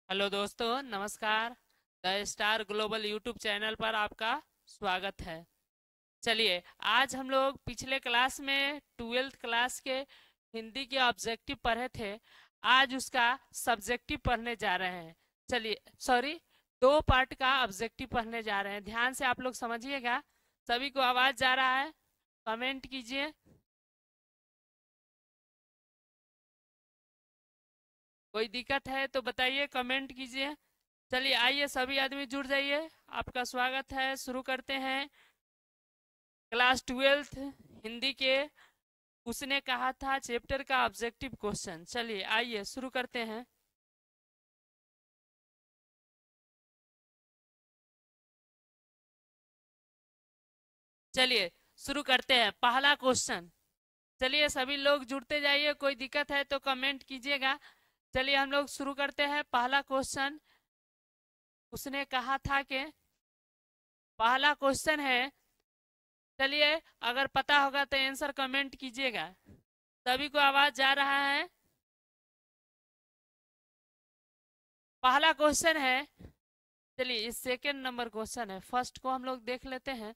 Hello दोस्तों, नमस्कार। The star global YouTube channel पर आपका स्वागत है। चलिए, आज हम लोग पिछले क्लास में 12th क्लास के हिंदी के ऑब्जेक्टिव पढ़े थे। आज उसका सब्जेक्टिव पढ़ने जा रहे हैं। चलिए, सॉरी, दो पार्ट का ऑब्जेक्टिव पढ़ने जा रहे हैं। ध्यान से आप लोग समझिएगा। सभी को आवाज जा रहा है? कमेंट कीजिए। कोई दिक्कत है तो बताइए, कमेंट कीजिए। चलिए, आइए सभी आदमी जुड़ जाइए। आपका स्वागत है। शुरू करते हैं क्लास 12th हिंदी के उसने कहा था चैप्टर का ऑब्जेक्टिव क्वेश्चन। चलिए, आइए शुरू करते हैं। चलिए शुरू करते हैं पहला क्वेश्चन। चलिए सभी लोग जुड़ते जाइए। कोई दिक्कत है तो कमेंट कीजिएगा। चलिए हम लोग शुरू करते हैं पहला क्वेश्चन। उसने कहा था कि पहला क्वेश्चन है। चलिए, अगर पता होगा तो आंसर कमेंट कीजिएगा। सभी को आवाज जा रहा है? पहला क्वेश्चन है। चलिए, इस सेकेंड नंबर क्वेश्चन है। फर्स्ट को हम लोग देख लेते हैं।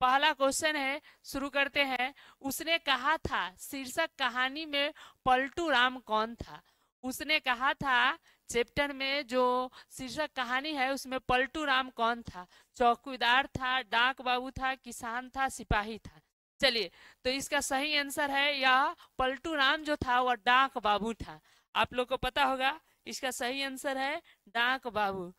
पहला क्वेश्चन है, शुरू करते हैं। उसने कहा था शीर्षक कहानी में पलटू राम कौन था? उसने कहा था चैप्टर में जो शीर्षक कहानी है उसमें पलटू राम कौन था? चौकीदार था, डाक बाबू था, किसान था, सिपाही था? चलिए, तो इसका सही आंसर है यह पलटू राम जो था वह डाक बाबू था। आप लोग को पता होगा। इसका सही आंसर है डाक बाबू।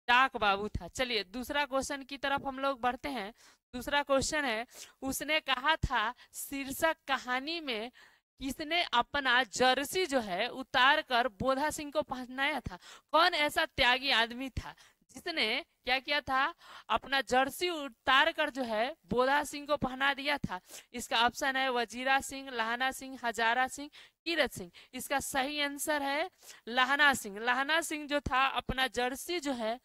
डाक बाबू था। चलिए दूसरा क्वेश्चन की तरफ हम लोग बढ़ते हैं। दूसरा क्वेश्चन है, उसने कहा था शीर्षक कहानी में किसने अपना जर्सी जो है उतार कर बोधा सिंह को पहनाया था? कौन ऐसा त्यागी आदमी था जिसने क्या किया था? अपना जर्सी उतार कर जो है बोधा सिंह को पहना दिया था। इसका ऑप्शन है वजीरा सिंह, लहना सिंह, हजारा सिंह, कीरत सिंह। इसका सही आंसर है लहना सिंह। लहना सिंह जो था अपना जर्सी जो है,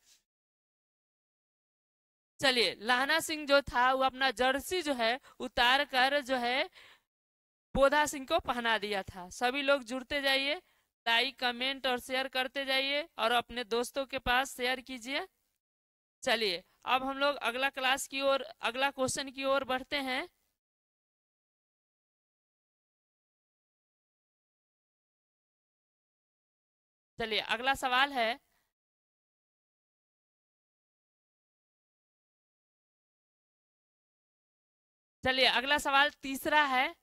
चलिए, लहना सिंह जो था वो अपना जर्सी जो है उतार कर जो है बोधा सिंह को पहना दिया था। सभी लोग जुड़ते जाइए। लाइक, कमेंट और शेयर करते जाइए और अपने दोस्तों के पास शेयर कीजिए। चलिए, अब हम लोग अगला क्लास की ओर, अगला क्वेश्चन की ओर बढ़ते हैं। चलिए, अगला सवाल है। चलिए, अगला सवाल तीसरा है।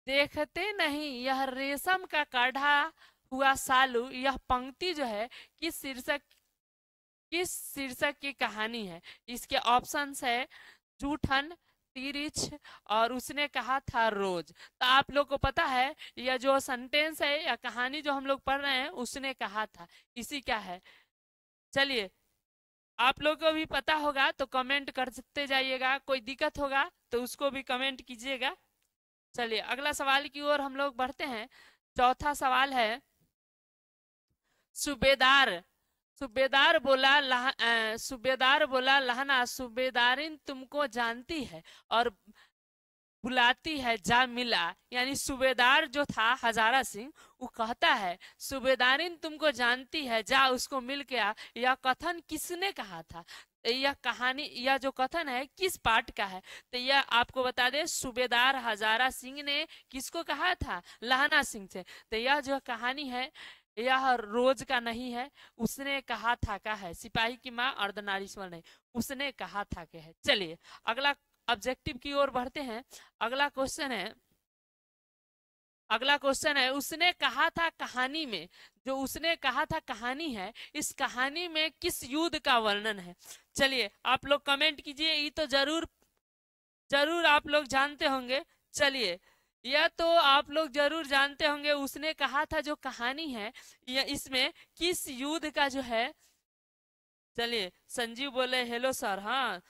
देखते नहीं यह रेशम का काढ़ा हुआ सालू, यह पंक्ति जो है किस शीर्षक की कहानी है? इसके ऑप्शंस है जूठन, तिरिछ और उसने कहा था रोज। तो आप लोग को पता है यह जो सेंटेंस है या कहानी जो हम लोग पढ़ रहे हैं उसने कहा था, इसी क्या है? चलिए, आप लोग को भी पता होगा तो कमेंट करते जाइएगा। कोई दिक्कत होगा तो उसको भी कमेंट कीजिएगा। चलिए अगला सवाल की ओर हम लोग बढ़ते हैं। चौथा सवाल है। सूबेदार सूबेदार बोला लहना, सूबेदारिन तुमको जानती है और बुलाती है जा मिला। यानी सूबेदार जो था हजारा सिंह, वो कहता है सूबेदारिन तुमको जानती है, जा उसको मिल के आ। यह कथन किसने कहा था? यह कहानी, यह जो कथन है किस पार्ट का है? तो यह आपको बता दे, सूबेदार हजारा सिंह ने किसको कहा था? लहना सिंह से। तो यह जो कहानी है यह रोज का नहीं है। उसने कहा था का है, सिपाही की माँ अर्धनारीश्वर नहीं, उसने कहा था के है। चलिए अगला ऑब्जेक्टिव की ओर बढ़ते हैं। अगला क्वेश्चन है। अगला क्वेश्चन है, उसने कहा था कहानी में, जो उसने कहा था कहानी है, इस कहानी में किस युद्ध का वर्णन है? चलिए आप लोग कमेंट कीजिए। ये तो जरूर जरूर आप लोग जानते होंगे। चलिए, यह तो आप लोग जरूर जानते होंगे। उसने कहा था जो कहानी है यह इसमें किस युद्ध का जो है? चलिए, संजीव बोले हेलो सर। हाँ,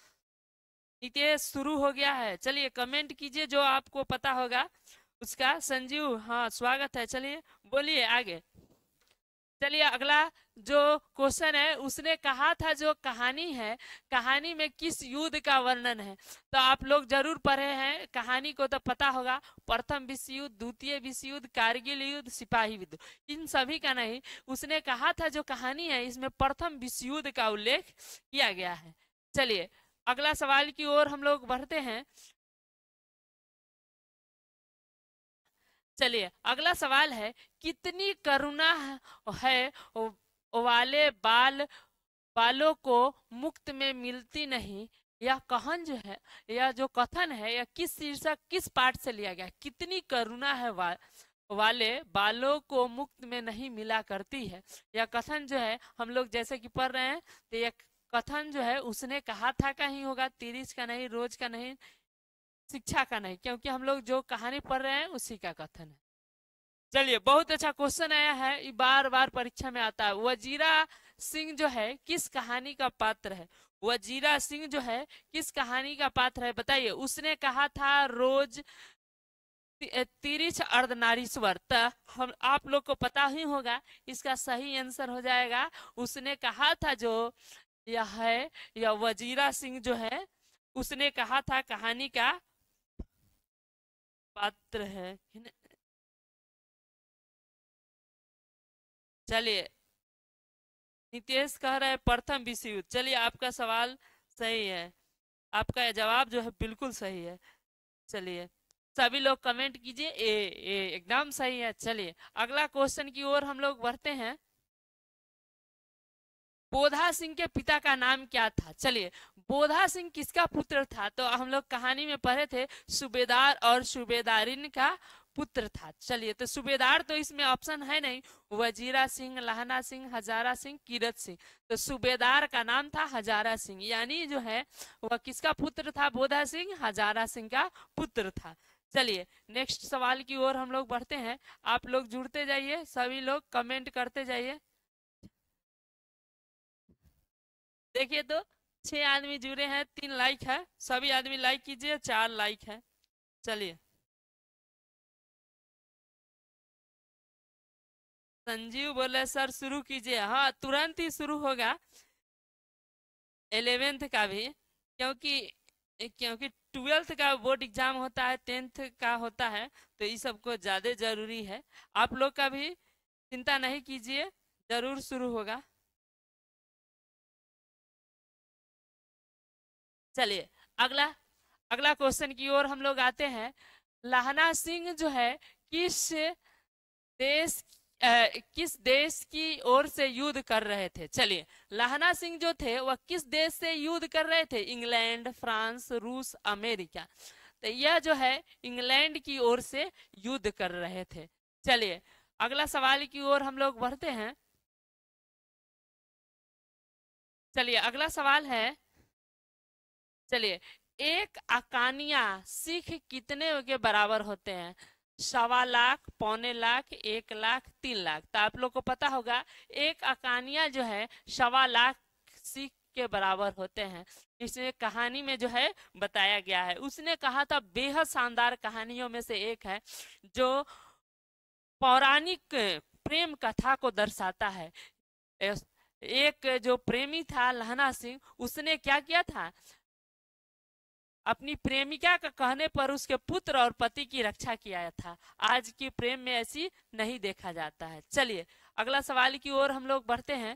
नितेश शुरू हो गया है। चलिए कमेंट कीजिए जो आपको पता होगा उसका। संजीव, हाँ स्वागत है। चलिए बोलिए आगे। चलिए अगला जो क्वेश्चन है, उसने कहा था जो कहानी है, कहानी में किस युद्ध का वर्णन है? तो आप लोग जरूर पढ़े हैं, कहानी को तो पता होगा। प्रथम विश्व युद्ध, द्वितीय विश्व युद्ध, कारगिल युद्ध, सिपाही युद्ध, इन सभी का नहीं। उसने कहा था जो कहानी है, इसमें प्रथम विश्व युद्ध का उल्लेख किया गया है। चलिए अगला सवाल की ओर हम लोग बढ़ते हैं। चलिए अगला सवाल है, कितनी करुणा है वाले बालों को मुफ्त में मिलती नहीं? यह कहन जो है, यह जो कथन है, यह किस शीर्षक, किस पाठ से लिया गया? कितनी करुणा है वाले बालों को मुफ्त में नहीं मिला करती है। यह कथन जो है हम लोग जैसे कि पढ़ रहे हैं, तो यह कथन जो है उसने कहा था का ही होगा, तिरिस का नहीं, रोज का नहीं, शिक्षा का नहीं, क्योंकि हम लोग जो कहानी पढ़ रहे हैं उसी का कथन है। चलिए बहुत अच्छा क्वेश्चन आया है, ये बार बार परीक्षा में आता है। वजीरा सिंह जो है किस कहानी का पात्र है? वजीरा सिंह जो है किस कहानी का पात्र है, बताइए। उसने कहा था रोज तिरिछ अर्धनारीश्वर। हम आप लोग को पता ही होगा, इसका सही आंसर हो जाएगा, उसने कहा था जो यह है, यह वजीरा सिंह जो है उसने कहा था कहानी का पात्र है। चलिए नितेश कह रहे हैं प्रथम विश्व युद्ध। चलिए आपका सवाल सही है, आपका जवाब जो है बिल्कुल सही है। चलिए सभी लोग कमेंट कीजिए, ए एकदम सही है। चलिए अगला क्वेश्चन की ओर हम लोग बढ़ते हैं। बोधा सिंह के पिता का नाम क्या था? चलिए बोधा सिंह किसका पुत्र था? तो हम लोग कहानी में पढ़े थे, सूबेदार और सूबेदारिन का पुत्र था। चलिए तो सूबेदार तो इसमें ऑप्शन है नहीं, वजीरा सिंह, लहना सिंह, हजारा सिंह, कीरत सिंह। तो सूबेदार का नाम था हजारा सिंह, यानी जो है वह किसका पुत्र था? बोधा सिंह हजारा सिंह का पुत्र था। चलिए नेक्स्ट सवाल की ओर हम लोग बढ़ते हैं। आप लोग जुड़ते जाइए, सभी लोग कमेंट करते जाइए। देखिए तो 6 आदमी जुड़े हैं, 3 लाइक है, सभी आदमी लाइक कीजिए, 4 लाइक है। चलिए संजीव बोले सर शुरू कीजिए। हाँ तुरंत ही शुरू होगा 11th का भी, क्योंकि क्योंकि 12th का बोर्ड एग्जाम होता है, 10th का होता है, तो ये सबको ज्यादा जरूरी है। आप लोग का भी चिंता नहीं कीजिए, जरूर शुरू होगा। चलिए अगला अगला क्वेश्चन की ओर हम लोग आते हैं। लहना सिंह जो है किस देश किस देश की ओर से युद्ध कर रहे थे? चलिए लहना सिंह जो थे वह किस देश से युद्ध कर रहे थे? इंग्लैंड, फ्रांस, रूस, अमेरिका। तो यह जो है इंग्लैंड की ओर से युद्ध कर रहे थे। चलिए अगला सवाल की ओर हम लोग बढ़ते हैं। चलिए अगला सवाल है, चलिए एक अकानिया सिख कितने के बराबर होते हैं? 1.25 लाख, 1.25 लाख, 1 लाख, 3 लाख। तो आप लोग को पता होगा एक अकानिया जो है 1.25 लाख सिख के बराबर होते हैं। इसमें कहानी में जो है बताया गया है। उसने कहा था बेहद शानदार कहानियों में से एक है, जो पौराणिक प्रेम कथा को दर्शाता है। एक जो प्रेमी था लहना सिंह, उसने क्या किया था, अपनी प्रेमिका का कहने पर उसके पुत्र और पति की रक्षा किया था। आज की प्रेम में ऐसी नहीं देखा जाता है। चलिए अगला सवाल की ओर हम लोग बढ़ते हैं।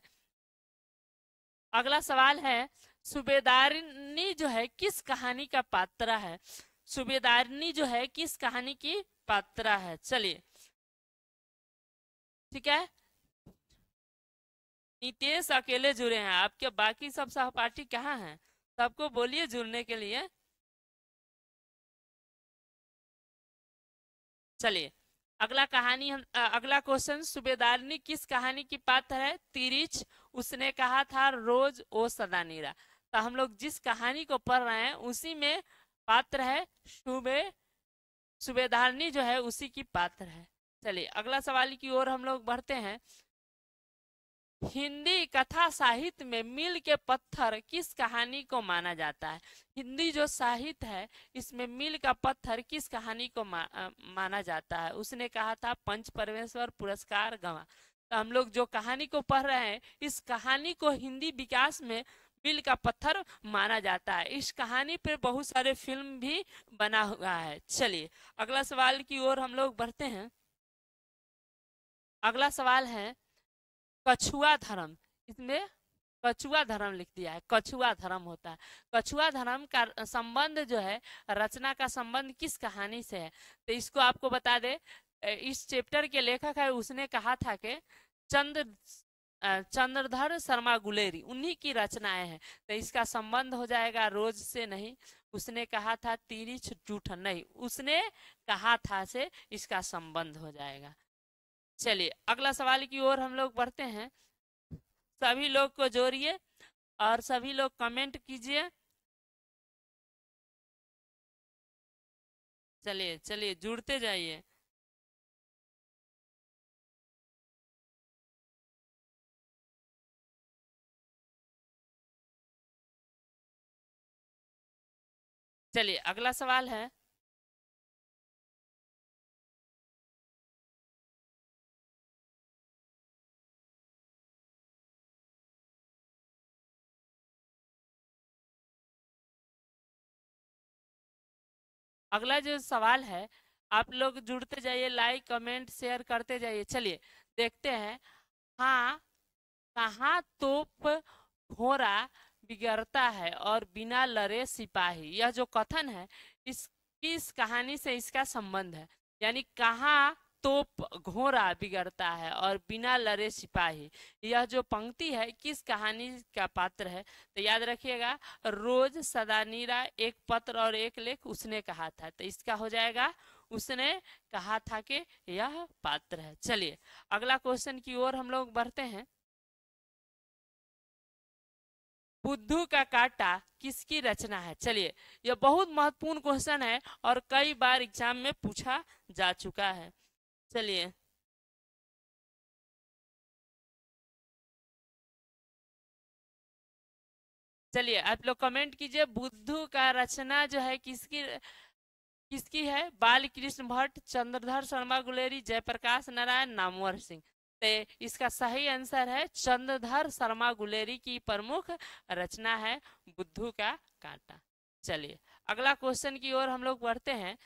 अगला सवाल है, सूबेदारनी जो है किस कहानी का पात्र है? सूबेदारनी जो है किस कहानी की पात्र है? चलिए ठीक है, नितेश अकेले जुड़े हैं, आपके बाकी सब सहपाठी कहाँ हैं? सबको बोलिए जुड़ने के लिए। चलिए अगला कहानी हम अगला क्वेश्चन, सूबेदारनी किस कहानी की पात्र है? तिरिच, उसने कहा था रोज ओ सदा नीरा। तो हम लोग जिस कहानी को पढ़ रहे हैं उसी में पात्र है सूबेदारनी जो है उसी की पात्र है। चलिए अगला सवाल की ओर हम लोग बढ़ते हैं। हिंदी कथा साहित्य में मील के पत्थर किस कहानी को माना जाता है? हिंदी जो साहित्य है इसमें मील का पत्थर किस कहानी को माना जाता है? उसने कहा था पंच परमेश्वर पुरस्कार गवा। हम लोग जो कहानी को पढ़ रहे हैं, इस कहानी को हिंदी विकास में मील का पत्थर माना जाता है। इस कहानी पर बहुत सारे फिल्म भी बना हुआ है। चलिए अगला सवाल की ओर हम लोग बढ़ते हैं। अगला सवाल है कछुआ धर्म। इसमें कछुआ धर्म लिख दिया है, कछुआ धर्म होता है। कछुआ धर्म का संबंध जो है, रचना का संबंध किस कहानी से है? तो इसको आपको बता दे, इस चैप्टर के लेखक है, उसने कहा था कि चंद्र चंद्रधर शर्मा गुलेरी, उन्हीं की रचनाएं हैं। तो इसका संबंध हो जाएगा रोज से नहीं, उसने कहा था तीरी जूठन नहीं, उसने कहा था से इसका संबंध हो जाएगा। चलिए अगला सवाल की ओर हम लोग बढ़ते हैं। सभी लोग को जोड़िए और सभी लोग कमेंट कीजिए। चलिए चलिए जुड़ते जाइए। चलिए अगला सवाल है, अगला जो सवाल है, आप लोग जुड़ते जाइए, लाइक कमेंट शेयर करते जाइए। चलिए देखते हैं। हाँ, कहाँ तोप घोड़ा बिगड़ता है और बिना लड़े सिपाही, यह जो कथन है इस कहानी से इसका संबंध है। यानी कहाँ तोप घोड़ा बिगड़ता है और बिना लड़े सिपाही, यह जो पंक्ति है किस कहानी का पात्र है? तो याद रखिएगा, रोज सदानीरा, एक पत्र और एक लेख, उसने कहा था। तो इसका हो जाएगा उसने कहा था कि यह पात्र है। चलिए अगला क्वेश्चन की ओर हम लोग बढ़ते हैं। बुद्धू का कांटा किसकी रचना है? चलिए यह बहुत महत्वपूर्ण क्वेश्चन है और कई बार एग्जाम में पूछा जा चुका है। चलिए चलिए आप लोग कमेंट कीजिए, बुद्धू का रचना जो है किसकी किसकी है? बाल कृष्ण भट्ट, चंद्रधर शर्मा गुलेरी, जयप्रकाश नारायण, नामवर सिंह। तो इसका सही आंसर है चंद्रधर शर्मा गुलेरी की प्रमुख रचना है बुद्धू का कांटा। चलिए अगला क्वेश्चन की ओर हम लोग बढ़ते हैं।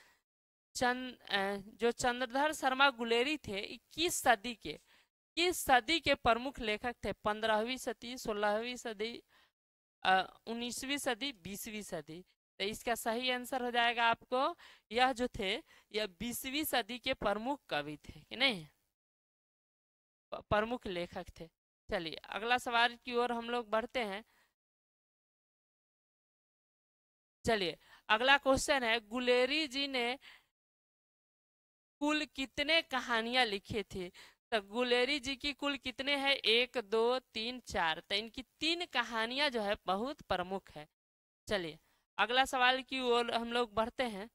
जो चंद्रधर शर्मा गुलेरी थे, 21 सदी के प्रमुख लेखक थे? 15वीं सदी, 16वीं सदी, 19वीं सदी, 20वीं सदी। तो इसका सही आंसर हो जाएगा आपको, यह जो थे यह 20वीं सदी के प्रमुख कवि थे कि नहीं, प्रमुख लेखक थे। चलिए अगला सवाल की ओर हम लोग बढ़ते हैं। चलिए अगला क्वेश्चन है, गुलेरी जी ने कुल कितने कहानियां लिखी थी? तो गुलेरी जी की कुल कितने हैं? 1 2 3 4। तो इनकी 3 कहानियां जो है बहुत प्रमुख है। चलिए अगला सवाल की ओर हम लोग बढ़ते हैं।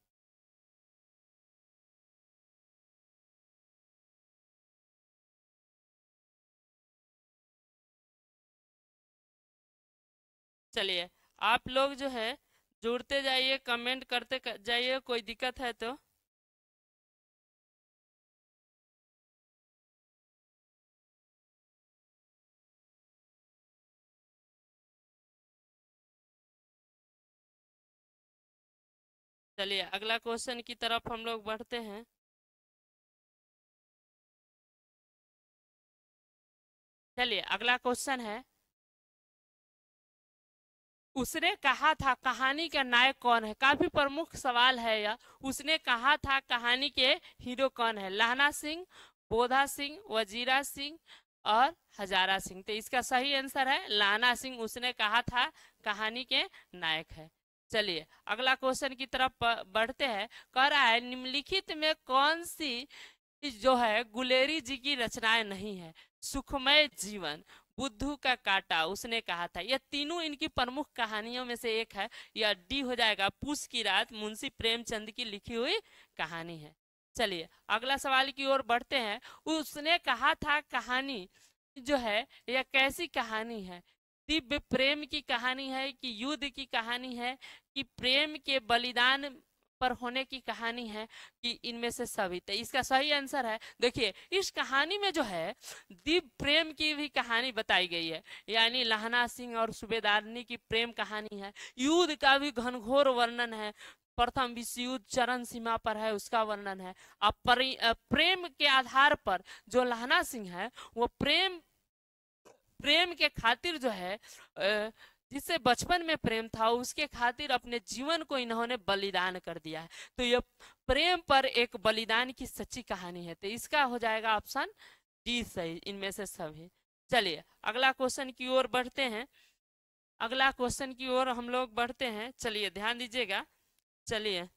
चलिए आप लोग जो है जुड़ते जाइए, कमेंट करते जाइए, कोई दिक्कत है तो। चलिए अगला क्वेश्चन की तरफ हम लोग बढ़ते हैं। चलिए अगला क्वेश्चन है, उसने कहा था कहानी का नायक कौन है? काफी प्रमुख सवाल है यह। उसने कहा था कहानी के हीरो कौन है? लहना सिंह, बोधा सिंह, वजीरा सिंह और हजारा सिंह। तो इसका सही आंसर है लहना सिंह, उसने कहा था कहानी के नायक है। चलिए अगला क्वेश्चन की तरफ बढ़ते हैं। कह रहा है निम्नलिखित में कौन सी जो है गुलेरी जी की रचनाएं नहीं है? सुखमय जीवन, बुद्धू का कांटा, उसने कहा था, यह तीनों इनकी प्रमुख कहानियों में से एक है। यह डी हो जाएगा, पूस की रात, मुंशी प्रेमचंद की लिखी हुई कहानी है। चलिए अगला सवाल की ओर बढ़ते हैं। उसने कहा था कहानी जो है यह कैसी कहानी है? दिव्य प्रेम की कहानी है कि युद्ध की कहानी है कि प्रेम के बलिदान पर होने की कहानी है कि इनमें से सभी। तो इसका सही आंसर है, देखिए इस कहानी में जो है दिव्य प्रेम की भी कहानी बताई गई है, यानी लहना सिंह और सूबेदारनी की प्रेम कहानी है। युद्ध का भी घनघोर वर्णन है, प्रथम विश्व युद्ध चरम सीमा पर है उसका वर्णन है। अब प्रेम के आधार पर जो लहना सिंह है वो प्रेम प्रेम के खातिर जो है जिससे बचपन में प्रेम था उसके खातिर अपने जीवन को इन्होंने बलिदान कर दिया है। तो ये प्रेम पर एक बलिदान की सच्ची कहानी है, तो इसका हो जाएगा ऑप्शन डी सही इनमें से सभी। चलिए अगला क्वेश्चन की ओर बढ़ते हैं, अगला क्वेश्चन की ओर हम लोग बढ़ते हैं। चलिए ध्यान दीजिएगा, चलिए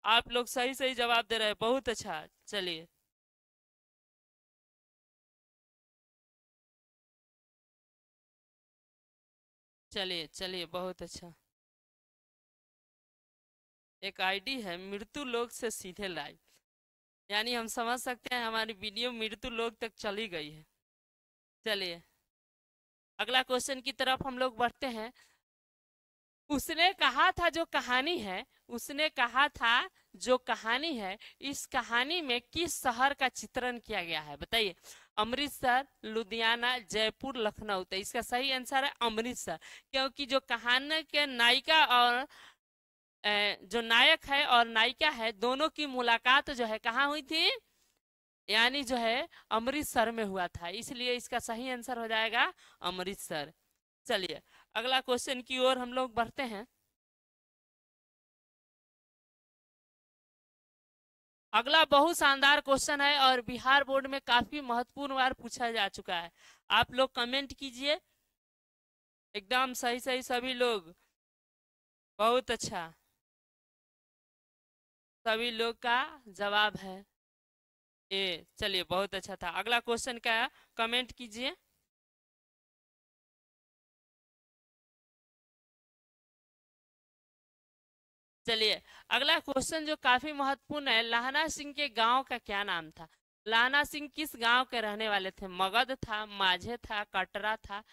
आप लोग सही सही जवाब दे रहे हैं, बहुत अच्छा। चलिए चलिए चलिए बहुत अच्छा। एक आईडी है मृत्यु लोक से सीधे लाइव, यानी हम समझ सकते हैं हमारी वीडियो मृत्यु लोक तक चली गई है। चलिए अगला क्वेश्चन की तरफ हम लोग बढ़ते हैं। उसने कहा था जो कहानी है, उसने कहा था जो कहानी है, इस कहानी में किस शहर का चित्रण किया गया है बताइए। अमृतसर, लुधियाना, जयपुर, लखनऊ। तो इसका सही आंसर है अमृतसर, क्योंकि जो कहानी के नायिका और जो नायक है और नायिका है दोनों की मुलाकात जो है कहाँ हुई थी, यानी जो है अमृतसर में हुआ था, इसलिए इसका सही आंसर हो जाएगा अमृतसर। चलिए अगला क्वेश्चन की ओर हम लोग बढ़ते हैं। अगला बहुत शानदार क्वेश्चन है और बिहार बोर्ड में काफी महत्वपूर्ण बार पूछा जा चुका है। आप लोग कमेंट कीजिए, एकदम सही सही सभी लोग, बहुत अच्छा, सभी लोग का जवाब है ए। चलिए बहुत अच्छा था। अगला क्वेश्चन का कमेंट कीजिए। चलिए अगला क्वेश्चन जो काफी महत्वपूर्ण है, लाहना सिंह के गांव का क्या नाम था। लाहना सिंह किस गांव के रहने वाले थे, मगध था, माझे था, कटरा था,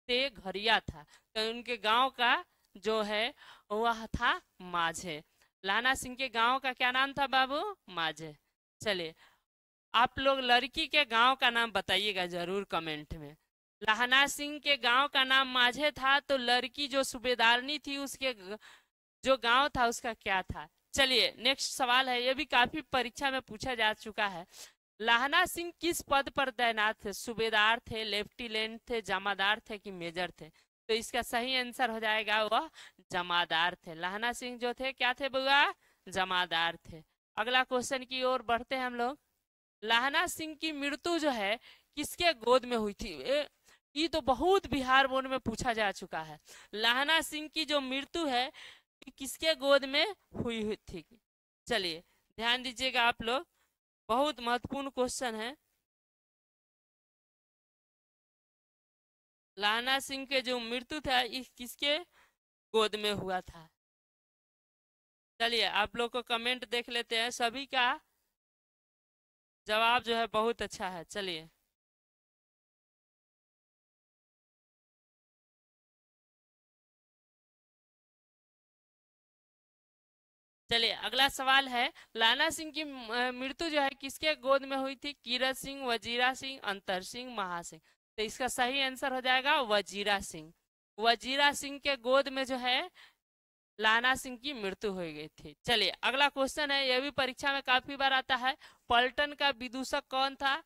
ते घरिया था। तो उनके गांव का जो है वह था माझे। लाहना सिंह के गांव का क्या नाम था बाबू, माझे। चलिए आप लोग लड़की के गांव का नाम बताइएगा जरूर कमेंट में। लाहना सिंह के गांव का नाम माझे था, तो लड़की जो सूबेदारनी थी उसके जो गांव था उसका क्या था। चलिए नेक्स्ट सवाल है, ये भी काफी परीक्षा में पूछा जा चुका है। लाहना सिंह किस पद पर तैनात थे, सूबेदार थे, लेफ्टिनेंट थे, जमादार थे कि मेजर थे। तो इसका सही आंसर हो जाएगा वह जमादार थे। लाहना सिंह जो थे क्या थे बुआ, जमादार थे। अगला क्वेश्चन की ओर बढ़ते हैं हम लोग। लाहना सिंह की मृत्यु जो है किसके गोद में हुई थी, ये तो बहुत बिहार बोर्ड में पूछा जा चुका है। लाहना सिंह की जो मृत्यु है किसके गोद में हुई थी। चलिए ध्यान दीजिएगा आप लोग, बहुत महत्वपूर्ण क्वेश्चन है। लाहना सिंह के जो मृत्यु था इस किसके गोद में हुआ था। चलिए आप लोग को कमेंट देख लेते हैं, सभी का जवाब जो है बहुत अच्छा है। चलिए चलिए अगला सवाल है, लाना सिंह की मृत्यु जो है किसके गोद में हुई थी, कीरत सिंह, वजीरा सिंह, अंतर सिंह, महासिंह। तो इसका सही आंसर हो जाएगा वजीरा सिंह। वजीरा सिंह के गोद में जो है लाना सिंह की मृत्यु हो गई थी। चलिए अगला क्वेश्चन है, यह भी परीक्षा में काफी बार आता है। पलटन का विदूषक कौन था,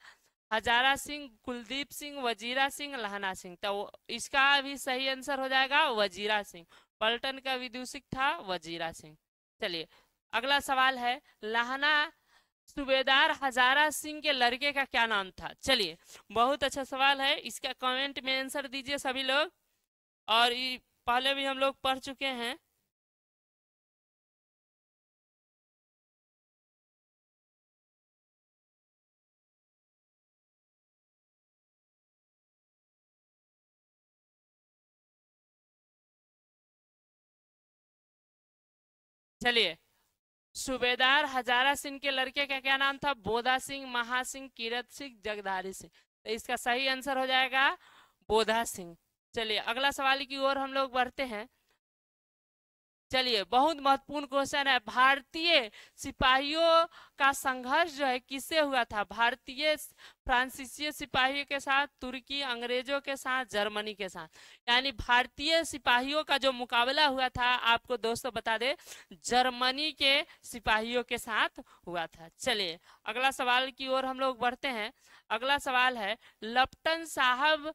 हजारा सिंह, कुलदीप सिंह, वजीरा सिंह, लहना सिंह। तो इसका भी सही आंसर हो जाएगा वजीरा सिंह। पलटन का विदूषक था वजीरा सिंह। चलिए अगला सवाल है, लहना सूबेदार हजारा सिंह के लड़के का क्या नाम था। चलिए बहुत अच्छा सवाल है, इसका कमेंट में आंसर दीजिए सभी लोग, और पहले भी हम लोग पढ़ चुके हैं। चलिए सूबेदार हजारा सिंह के लड़के का क्या नाम था, बोधा सिंह, महासिंह, कीरत सिंह, जगदारी सिंह। तो इसका सही आंसर हो जाएगा बोधा सिंह। चलिए अगला सवाल की ओर हम लोग बढ़ते हैं। चलिए बहुत महत्वपूर्ण क्वेश्चन है, भारतीय सिपाहियों का संघर्ष जो है किससे हुआ था? भारतीय फ्रांसीसी सिपाहियों के साथ, तुर्की अंग्रेजों के साथ, जर्मनी के साथ। यानी भारतीय सिपाहियों का जो मुकाबला हुआ था, आपको दोस्तों बता दे, जर्मनी के सिपाहियों के साथ हुआ था। चलिए अगला सवाल की ओर हम लोग बढ़ते हैं। अगला सवाल है, लप्टन साहब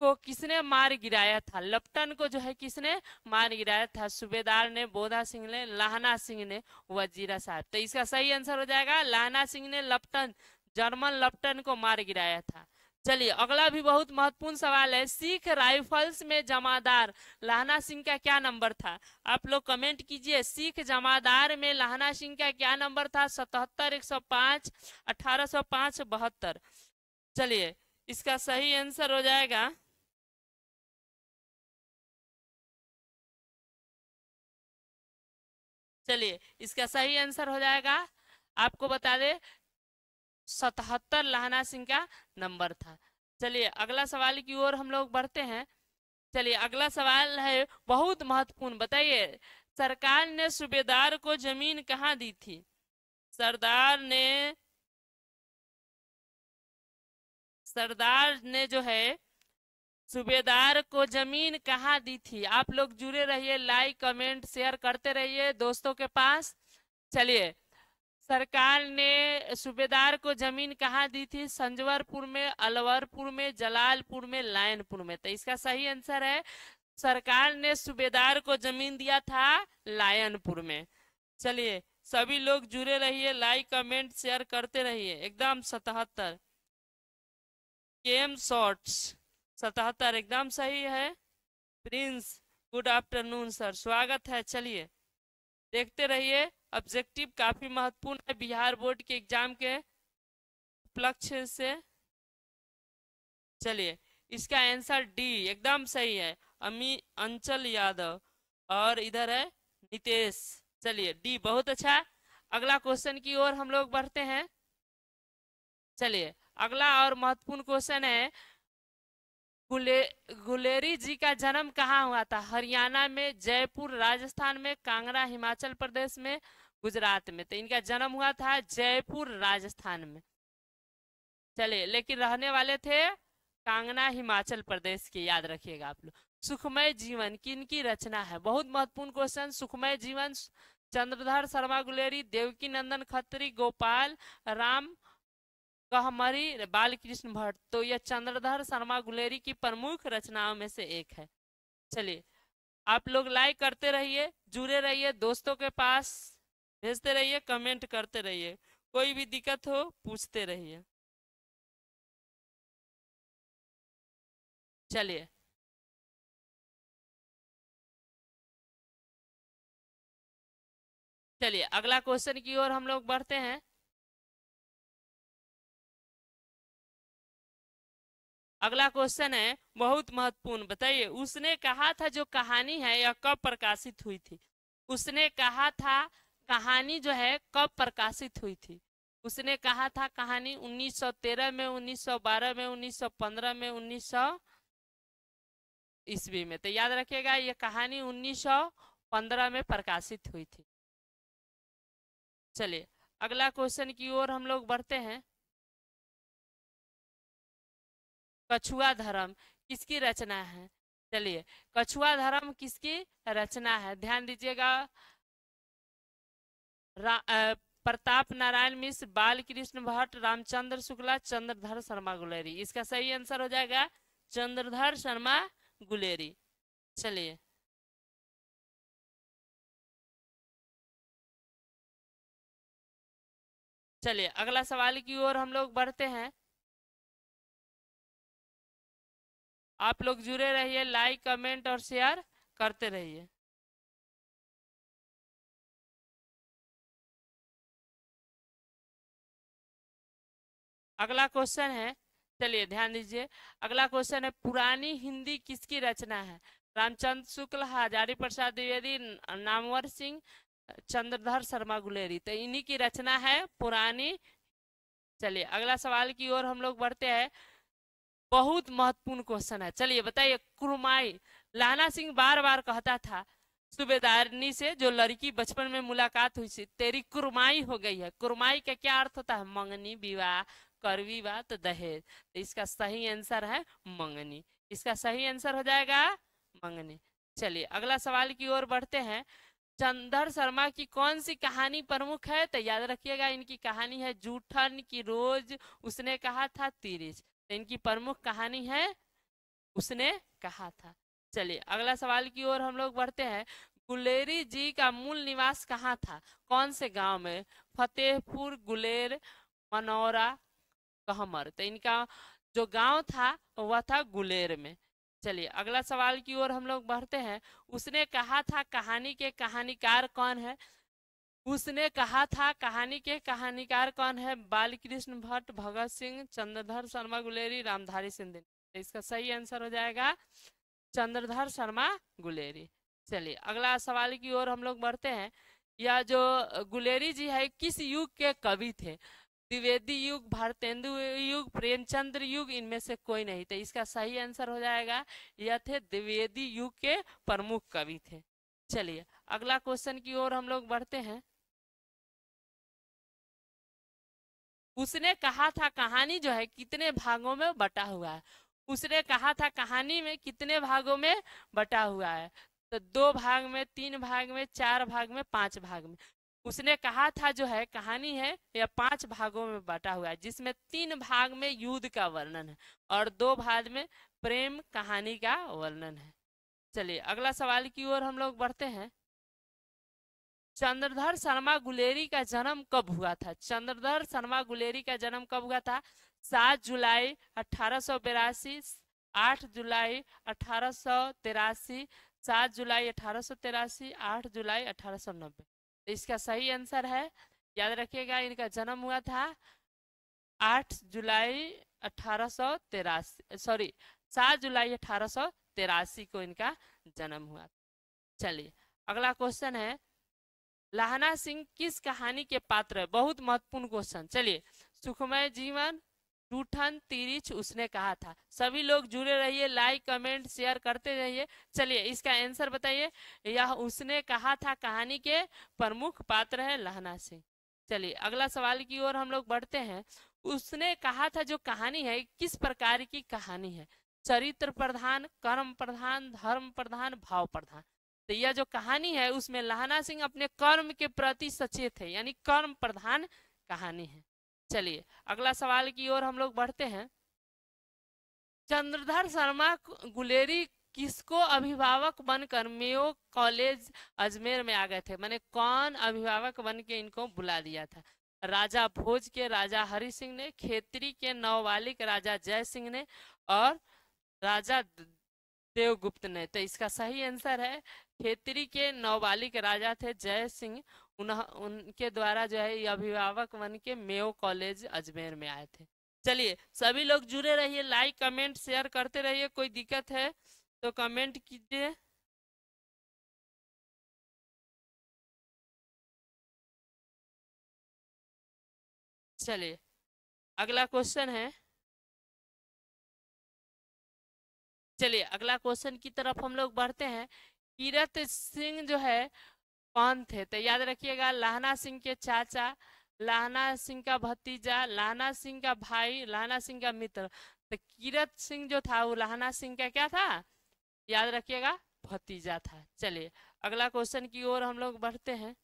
को किसने मार गिराया था? लप्टन को जो है किसने मार गिराया था? सूबेदार ने, बोधा सिंह ने, लाहना सिंह ने, वजीरा साहब। तो इसका सही आंसर हो जाएगा लाहना सिंह ने लप्टन, जर्मन लप्टन को मार गिराया था। चलिए अगला भी बहुत महत्वपूर्ण सवाल है, सिख राइफल्स में जमादार लाहना सिंह का क्या नंबर था? आप लोग कमेंट कीजिए, सिख जमादार में लाहना सिंह का क्या नंबर था? 77, 105, 1805, 72। चलिए इसका सही आंसर हो जाएगा, चलिए इसका सही आंसर हो जाएगा, आपको बता दे 77 लाहना सिंह का नंबर था। चलिए अगला सवाल की ओर हम लोग बढ़ते हैं। चलिए अगला सवाल है बहुत महत्वपूर्ण, बताइए सरकार ने सूबेदार को जमीन कहाँ दी थी? सरदार ने जो है सूबेदार को जमीन कहाँ दी थी? आप लोग जुड़े रहिए, लाइक कमेंट शेयर करते रहिए दोस्तों के पास। चलिए सरकार ने सूबेदार को जमीन कहाँ दी थी? संजवरपुर में, अलवरपुर में, जलालपुर में, लायनपुर में। तो इसका सही आंसर है, सरकार ने सूबेदार को जमीन दिया था लायनपुर में। चलिए सभी लोग जुड़े रहिए, लाइक कमेंट शेयर करते रहिए। एकदम 77 केम शॉर्ट्स, 77 एकदम सही है। प्रिंस गुड आफ्टरनून सर, स्वागत है। चलिए देखते रहिए, ऑब्जेक्टिव काफी महत्वपूर्ण है बिहार बोर्ड के एग्जाम के उपलक्ष्य से। चलिए इसका आंसर डी एकदम सही है, अंचल यादव, और इधर है नितेश। चलिए डी बहुत अच्छा। अगला क्वेश्चन की ओर हम लोग बढ़ते हैं। चलिए अगला और महत्वपूर्ण क्वेश्चन है, गुलेरी जी का जन्म कहाँ हुआ था? हरियाणा में, जयपुर राजस्थान में, कांगड़ा हिमाचल प्रदेश में, गुजरात में। तो इनका जन्म हुआ था जयपुर राजस्थान में। चलिए लेकिन रहने वाले थे कांगड़ा हिमाचल प्रदेश के, याद रखिएगा आप लोग। सुखमय जीवन किनकी रचना है? बहुत महत्वपूर्ण क्वेश्चन। सुखमय जीवन चंद्रधर शर्मा गुलेरी, देवकी नंदन खत्री, गोपाल राम कहमरी, बालकृष्ण भट्ट। तो यह चंद्रधर शर्मा गुलेरी की प्रमुख रचनाओं में से एक है। चलिए आप लोग लाइक करते रहिए, जुड़े रहिए, दोस्तों के पास भेजते रहिए, कमेंट करते रहिए, कोई भी दिक्कत हो पूछते रहिए। चलिए चलिए अगला क्वेश्चन की ओर हम लोग बढ़ते हैं। अगला क्वेश्चन है बहुत महत्वपूर्ण, बताइए उसने कहा था जो कहानी है यह कब प्रकाशित हुई थी? उसने कहा था कहानी जो है कब प्रकाशित हुई थी? उसने कहा था कहानी 1913 में, 1912 में, 1915 में, 1900 ईस्वी में। तो याद रखिएगा ये कहानी 1915 में प्रकाशित हुई थी। चलिए अगला क्वेश्चन की ओर हम लोग बढ़ते हैं। कछुआ धर्म किसकी रचना है? चलिए कछुआ धर्म किसकी रचना है? ध्यान दीजिएगा, प्रताप नारायण मिश्र, बालकृष्ण भट्ट, रामचंद्र शुक्ला, चंद्रधर शर्मा गुलेरी। इसका सही आंसर हो जाएगा चंद्रधर शर्मा गुलेरी। चलिए चलिए अगला सवाल की ओर हम लोग बढ़ते हैं। आप लोग जुड़े रहिए, लाइक कमेंट और शेयर करते रहिए। अगला क्वेश्चन है, चलिए ध्यान दीजिए, अगला क्वेश्चन है पुरानी हिंदी किसकी रचना है? रामचंद्र शुक्ल, हजारी प्रसाद द्विवेदी, नामवर सिंह, चंद्रधर शर्मा गुलेरी। तो इन्हीं की रचना है पुरानी। चलिए अगला सवाल की ओर हम लोग बढ़ते हैं। बहुत महत्वपूर्ण क्वेश्चन है, चलिए बताइए कुरमाई लाना सिंह बार बार कहता था सूबेदारनी से जो लड़की बचपन में मुलाकात हुई थी, तेरी कुरमाई हो गई है। कुरमाई का क्या अर्थ होता है? मंगनी, विवाह, कर विवाह तो दहेज। तो इसका सही आंसर है मंगनी। इसका सही आंसर हो जाएगा मंगनी। चलिए अगला सवाल की ओर बढ़ते हैं। चंदर शर्मा की कौन सी कहानी प्रमुख है? तो याद रखिएगा इनकी कहानी है जूठन की रोज उसने कहा था तिरिच। तो इनकी प्रमुख कहानी है उसने कहा था। चलिए अगला सवाल की ओर हम लोग बढ़ते हैं। गुलेरी जी का मूल निवास कहाँ था? कौन से गांव में? फतेहपुर, गुलेर, मनौरा, कहमर। तो इनका जो गांव था वह था गुलेर में। चलिए अगला सवाल की ओर हम लोग बढ़ते हैं। उसने कहा था कहानी के कहानीकार कौन है? उसने कहा था कहानी के कहानीकार कौन है? बालकृष्ण भट्ट, भगत सिंह, चंद्रधर शर्मा गुलेरी, रामधारी सिंह। इसका सही आंसर हो जाएगा चंद्रधर शर्मा गुलेरी। चलिए अगला सवाल की ओर हम लोग बढ़ते हैं। यह जो गुलेरी जी है किस युग के कवि थे? द्विवेदी युग, भारतेंदु युग, प्रेमचंद्र युग, इनमें से कोई नहीं। तो इसका सही आंसर हो जाएगा यह थे द्विवेदी युग के प्रमुख कवि थे। चलिए अगला क्वेश्चन की ओर हम लोग बढ़ते हैं। उसने कहा था कहानी जो है कितने भागों में बटा हुआ है? उसने कहा था कहानी में कितने भागों में बटा हुआ है? तो 2 भाग में, 3 भाग में, 4 भाग में, 5 भाग में। उसने कहा था जो है कहानी है यह 5 भागों में बटा हुआ है, जिसमें 3 भाग में युद्ध का वर्णन है और 2 भाग में प्रेम कहानी का वर्णन है। चलिए अगला सवाल की ओर हम लोग बढ़ते हैं। चंद्रधर शर्मा गुलेरी का जन्म कब हुआ था? चंद्रधर शर्मा गुलेरी का जन्म कब हुआ था? 7 जुलाई 1882, 8 जुलाई 1883, 7 जुलाई 1883, 8 जुलाई 1890। तो इसका सही आंसर है, याद रखिएगा इनका जन्म हुआ था 8 जुलाई 1883, सॉरी 7 जुलाई 1883 को इनका जन्म हुआ। चलिए अगला क्वेश्चन है। लाहना सिंह किस कहानी के पात्र है? बहुत महत्वपूर्ण क्वेश्चन। चलिए सुखमय जीवन, रूठन, तिरिच, उसने कहा था। सभी लोग जुड़े रहिए, लाइक कमेंट शेयर करते रहिए। चलिए इसका आंसर बताइए। यह उसने कहा था कहानी के प्रमुख पात्र है लाहना सिंह। चलिए अगला सवाल की ओर हम लोग बढ़ते हैं। उसने कहा था जो कहानी है किस प्रकार की कहानी है? चरित्र प्रधान, कर्म प्रधान, धर्म प्रधान, भाव प्रधान। तो यह जो कहानी है उसमें लाहना सिंह अपने कर्म के प्रति सचेत है, यानी कर्म प्रधान कहानी है। चलिए अगला सवाल की ओर हम लोग बढ़ते हैं। चंद्रधर शर्मा गुलेरी किसको अभिभावक बनकर मेयो कॉलेज अजमेर में आ गए थे? माने कौन अभिभावक बन के इनको बुला दिया था? राजा भोज के राजा हरि सिंह ने, खेतरी के नववालिक राजा जय सिंह ने, और राजा देवगुप्त ने। तो इसका सही आंसर है खेतरी के नववालिक राजा थे जय सिंह, उनके द्वारा जो है ये अभिभावक बन के मेयो कॉलेज अजमेर में आए थे। चलिए सभी लोग जुड़े रहिए, लाइक कमेंट शेयर करते रहिए। कोई दिक्कत है तो कमेंट कीजिए। चलिए अगला क्वेश्चन है। चलिए अगला क्वेश्चन की तरफ हम लोग बढ़ते हैं। कीरत सिंह जो है कौन थे? तो याद रखिएगा लाहना सिंह के चाचा, लाहना सिंह का भतीजा, लाहना सिंह का भाई, लाहना सिंह का मित्र। तो कीरत सिंह जो था वो लाहना सिंह का क्या था? याद रखिएगा भतीजा था। चलिए अगला क्वेश्चन की ओर हम लोग बढ़ते हैं।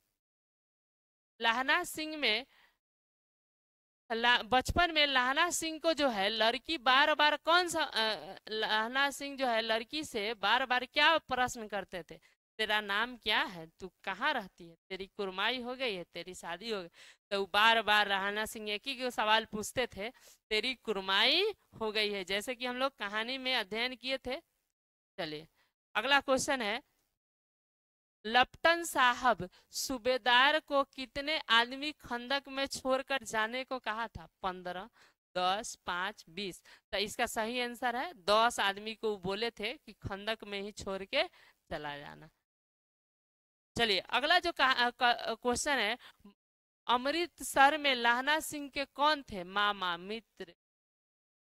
लाहना सिंह में बचपन में लाहना सिंह को जो है लड़की बार बार कौन सा लाहना सिंह जो है लड़की से बार बार क्या प्रश्न करते थे? तेरा नाम क्या है, तू कहाँ रहती है, तेरी कुरमाई हो गई है, तेरी शादी हो गई। तो बार बार लाहना सिंह एक ही सवाल पूछते थे, तेरी कुरमाई हो गई है, जैसे कि हम लोग कहानी में अध्ययन किए थे। चलिए अगला क्वेश्चन है। लपटन साहब सूबेदार को कितने आदमी खंदक में छोड़कर जाने को कहा था? 15, 10, 5, 20। तो इसका सही आंसर है 10 आदमी को बोले थे कि खंदक में ही छोड़ के चला जाना। चलिए अगला जो क्वेश्चन है। अमृतसर में लाहना सिंह के कौन थे मामा, मित्र?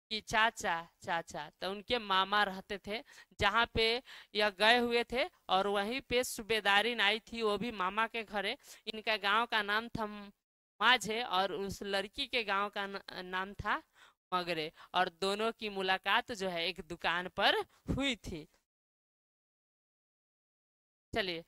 कि चाचा चाचा, तो उनके मामा रहते थे जहाँ पे यह गए हुए थे, और वहीं पे सूबेदारिन आई थी, वो भी मामा के घरे। इनका गांव का नाम था माझे, और उस लड़की के गांव का नाम था मगरे, और दोनों की मुलाकात जो है एक दुकान पर हुई थी। चलिए,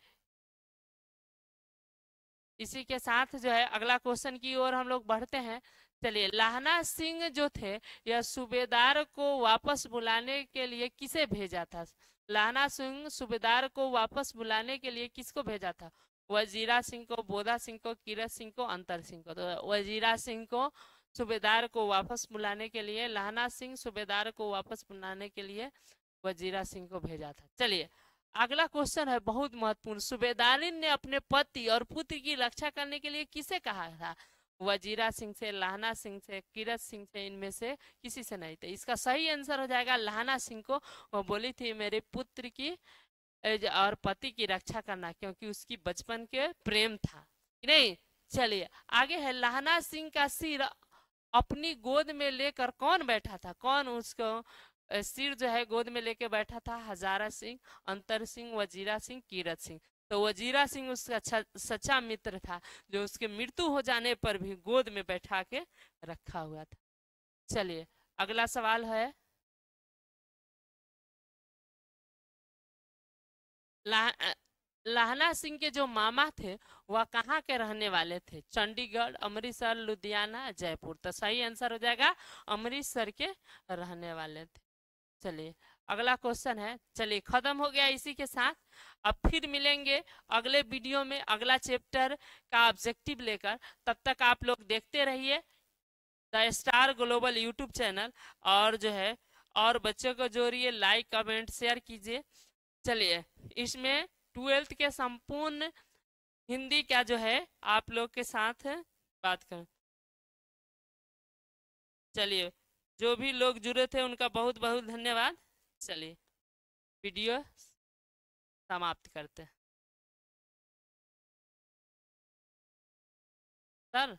इसी के साथ जो है अगला क्वेश्चन की ओर हम लोग बढ़ते हैं। चलिए, लाहना सिंह जो थे, यह सूबेदार को वापस बुलाने के लिए किसे भेजा था? लाहना सिंह सूबेदार को वापस बुलाने के लिए किसको भेजा था? वजीरा सिंह को, बोधा सिंह को, कीरत सिंह को, अंतर सिंह को? तो वजीरा सिंह को सूबेदार को वापस बुलाने के लिए, लाहना सिंह सूबेदार को वापस बुलाने के लिए वजीरा सिंह को भेजा था। चलिए, अगला क्वेश्चन है बहुत महत्वपूर्ण। सूबेदारिन ने अपने पति और पुत्र की रक्षा करने के लिए किसे कहा था? वजीरा सिंह से, लाहना सिंह से, कीरत सिंह से, इनमें से किसी से नहीं? तो इसका सही आंसर हो जाएगा लाहना सिंह को। वो बोली थी मेरे पुत्र की और पति की रक्षा करना, क्योंकि उसकी बचपन के प्रेम था, नहीं? चलिए, आगे है, लाहना सिंह का सिर अपनी गोद में लेकर कौन बैठा था? कौन उसको सिर जो है गोद में लेके बैठा था? हजारा सिंह, अंतर सिंह, वजीरा सिंह, कीरत सिंह? तो वजीरा सिंह उसका सच्चा मित्र था, जो उसके मृत्यु हो जाने पर भी गोद में बैठा के रखा हुआ था। चलिए, अगला सवाल है, ला, लाहना सिंह के जो मामा थे वह कहाँ के रहने वाले थे? चंडीगढ़, अमृतसर, लुधियाना, जयपुर? तो सही आंसर हो जाएगा अमृतसर के रहने वाले थे। चलिए, अगला क्वेश्चन है। चलिए, खत्म हो गया इसी के साथ। अब फिर मिलेंगे अगले वीडियो में अगला चैप्टर का ऑब्जेक्टिव लेकर। तब तक आप लोग देखते रहिए the star global YouTube channel, और जो है और बच्चों को जोड़िए, लाइक कमेंट शेयर कीजिए। चलिए, इसमें 12th के संपूर्ण हिंदी का जो है आप लोग के साथ बात कर। चलिए, जो भी लोग जुड़े थे उनका बहुत बहुत धन्यवाद। चलिए, वीडियो समाप्त करते हैं। सर।